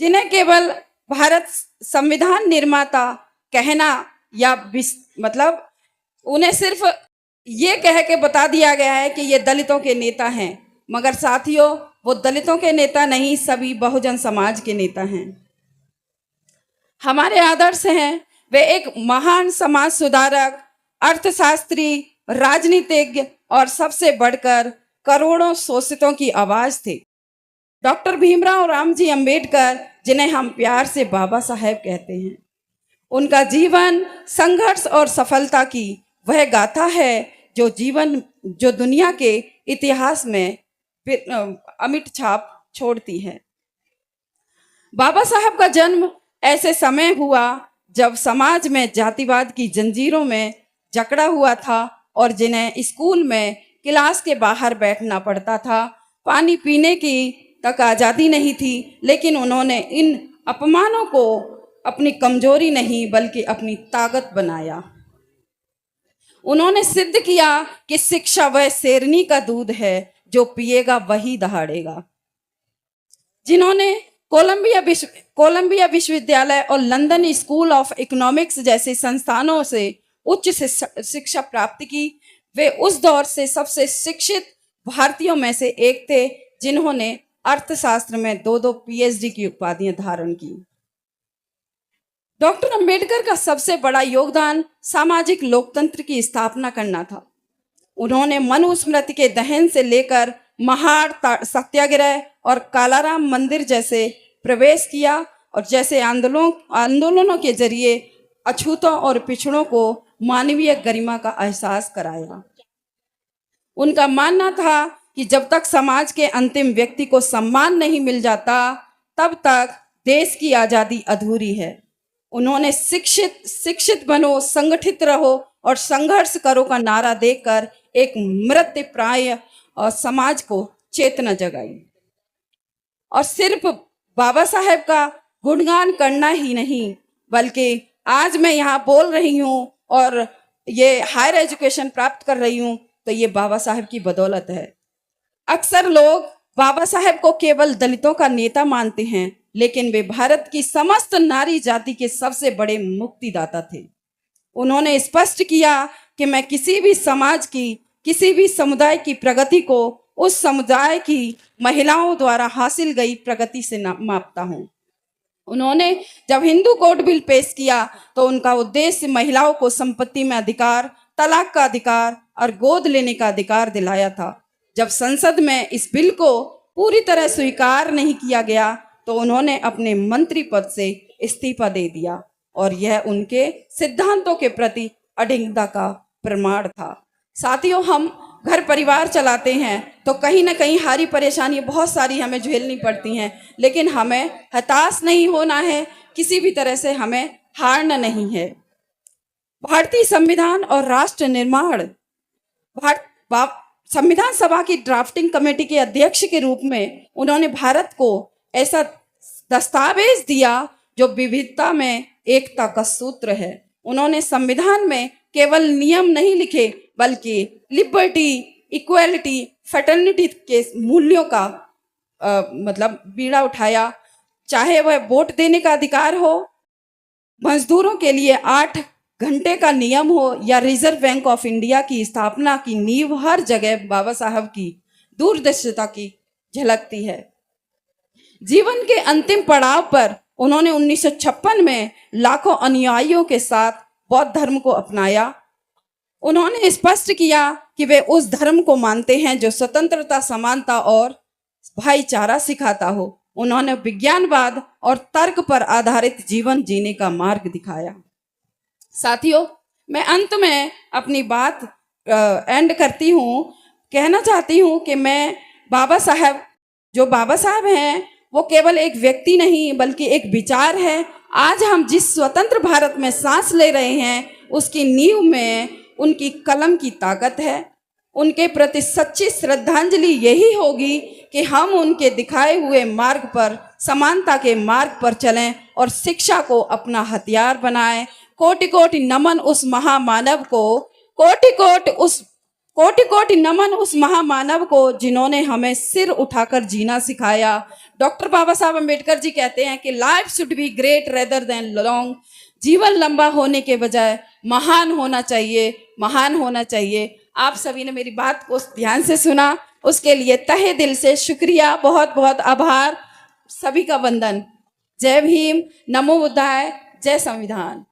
जिन्हें केवल भारत संविधान निर्माता कहना या मतलब उन्हें सिर्फ ये कह के बता दिया गया है कि ये दलितों के नेता हैं, मगर साथियों वो दलितों के नेता नहीं, सभी बहुजन समाज के नेता हैं। हमारे आदर्श हैं, वे एक महान समाज सुधारक, अर्थशास्त्री, राजनीतिज्ञ और सबसे बढ़कर करोड़ों शोषितों की आवाज थे। डॉक्टर भीमराव रामजी अंबेडकर, जिन्हें हम प्यार से बाबा साहेब कहते हैं, उनका जीवन संघर्ष और सफलता की वह गाथा है जो दुनिया के इतिहास में अमिट छाप छोड़ती है। बाबा साहब का जन्म ऐसे समय हुआ जब समाज में जातिवाद की जंजीरों में जकड़ा हुआ था और जिन्हें स्कूल में क्लास के बाहर बैठना पड़ता था, पानी पीने की तक आज़ादी नहीं थी, लेकिन उन्होंने इन अपमानों को अपनी कमजोरी नहीं बल्कि अपनी ताकत बनाया। उन्होंने सिद्ध किया कि शिक्षा वह शेरनी का दूध है जो पिएगा वही दहाड़ेगा। जिन्होंने कोलंबिया विश्वविद्यालय और लंदन स्कूल ऑफ इकोनॉमिक्स जैसे संस्थानों से उच्च शिक्षा प्राप्त की, वे उस दौर से सबसे शिक्षित भारतीयों में से एक थे जिन्होंने अर्थशास्त्र में 2 पीएचडी की उपाधियां धारण की। डॉक्टर अंबेडकर का सबसे बड़ा योगदान सामाजिक लोकतंत्र की स्थापना करना था। उन्होंने मनुस्मृति के दहन से लेकर महाड़ सत्याग्रह और कालाराम मंदिर जैसे प्रवेश किया और जैसे आंदोलनों के जरिए अछूतों और पिछड़ों को मानवीय गरिमा का एहसास कराया। उनका मानना था कि जब तक समाज के अंतिम व्यक्ति को सम्मान नहीं मिल जाता, तब तक देश की आज़ादी अधूरी है। उन्होंने शिक्षित बनो, संगठित रहो और संघर्ष करो का नारा देकर एक मृतप्राय समाज को चेतना जगाई। और सिर्फ बाबा साहेब का गुणगान करना ही नहीं, बल्कि आज मैं यहाँ बोल रही हूँ और ये हायर एजुकेशन प्राप्त कर रही हूँ, तो ये बाबा साहेब की बदौलत है। अक्सर लोग बाबा साहेब को केवल दलितों का नेता मानते हैं, लेकिन वे भारत की समस्त नारी जाति के सबसे बड़े मुक्तिदाता थे। उन्होंने स्पष्ट किया कि मैं किसी भी समाज की, किसी भी समुदाय की प्रगति को उस समुदाय की महिलाओं द्वारा हासिल गई प्रगति से मापता हूँ। उन्होंने जब हिंदू कोड बिल पेश किया तो उनका उद्देश्य महिलाओं को संपत्ति में अधिकार, तलाक का अधिकार और गोद लेने का अधिकार दिलाया था। जब संसद में इस बिल को पूरी तरह स्वीकार नहीं किया गया तो उन्होंने अपने मंत्री पद से इस्तीफा दे दिया और यह उनके सिद्धांतों के प्रति अडिगता का प्रमाण था। साथियों, हम घर परिवार चलाते हैं तो कहीं ना कहीं हारी परेशानी बहुत सारी हमें झेलनी पड़ती हैं, लेकिन हमें हताश नहीं होना है, किसी भी तरह से हमें हारना नहीं है। भारतीय संविधान और राष्ट्र निर्माण संविधान सभा की ड्राफ्टिंग कमेटी के अध्यक्ष के रूप में उन्होंने भारत को ऐसा दस्तावेज दिया जो विविधता में एकता का सूत्र है। उन्होंने संविधान में केवल नियम नहीं लिखे, बल्कि लिबर्टी, इक्वालिटी, फ्रेटर्निटी के मूल्यों का बीड़ा उठाया। चाहे वह वोट देने का अधिकार हो, मजदूरों के लिए 8 घंटे का नियम हो या रिजर्व बैंक ऑफ इंडिया की स्थापना की नींव, हर जगह बाबा साहब की दूरदर्शिता की झलकती है। जीवन के अंतिम पड़ाव पर उन्होंने 1956 में लाखों अनुयायियों के साथ बौद्ध धर्म को अपनाया। उन्होंने स्पष्ट किया कि वे उस धर्म को मानते हैं जो स्वतंत्रता, समानता और भाईचारा सिखाता हो। उन्होंने विज्ञानवाद और तर्क पर आधारित जीवन जीने का मार्ग दिखाया। साथियों, मैं अंत में अपनी बात एंड करती हूँ। कहना चाहती हूँ कि मैं बाबा साहब हैं वो केवल एक व्यक्ति नहीं बल्कि एक विचार है। आज हम जिस स्वतंत्र भारत में सांस ले रहे हैं उसकी नींव में उनकी कलम की ताकत है। उनके प्रति सच्ची श्रद्धांजलि यही होगी कि हम उनके दिखाए हुए मार्ग पर, समानता के मार्ग पर चलें और शिक्षा को अपना हथियार बनाएं। कोटि कोटि नमन उस महामानव को, कोटि कोटि उस कोटि कोटि नमन उस महामानव को जिन्होंने हमें सिर उठाकर जीना सिखाया। डॉक्टर बाबा साहब अम्बेडकर जी कहते हैं कि life should be great rather than long. जीवन लंबा होने के बजाय महान होना चाहिए, महान होना चाहिए। आप सभी ने मेरी बात को ध्यान से सुना, उसके लिए तहे दिल से शुक्रिया, बहुत बहुत आभार। सभी का वंदन। जय भीम, नमो बुद्धाय, जय संविधान।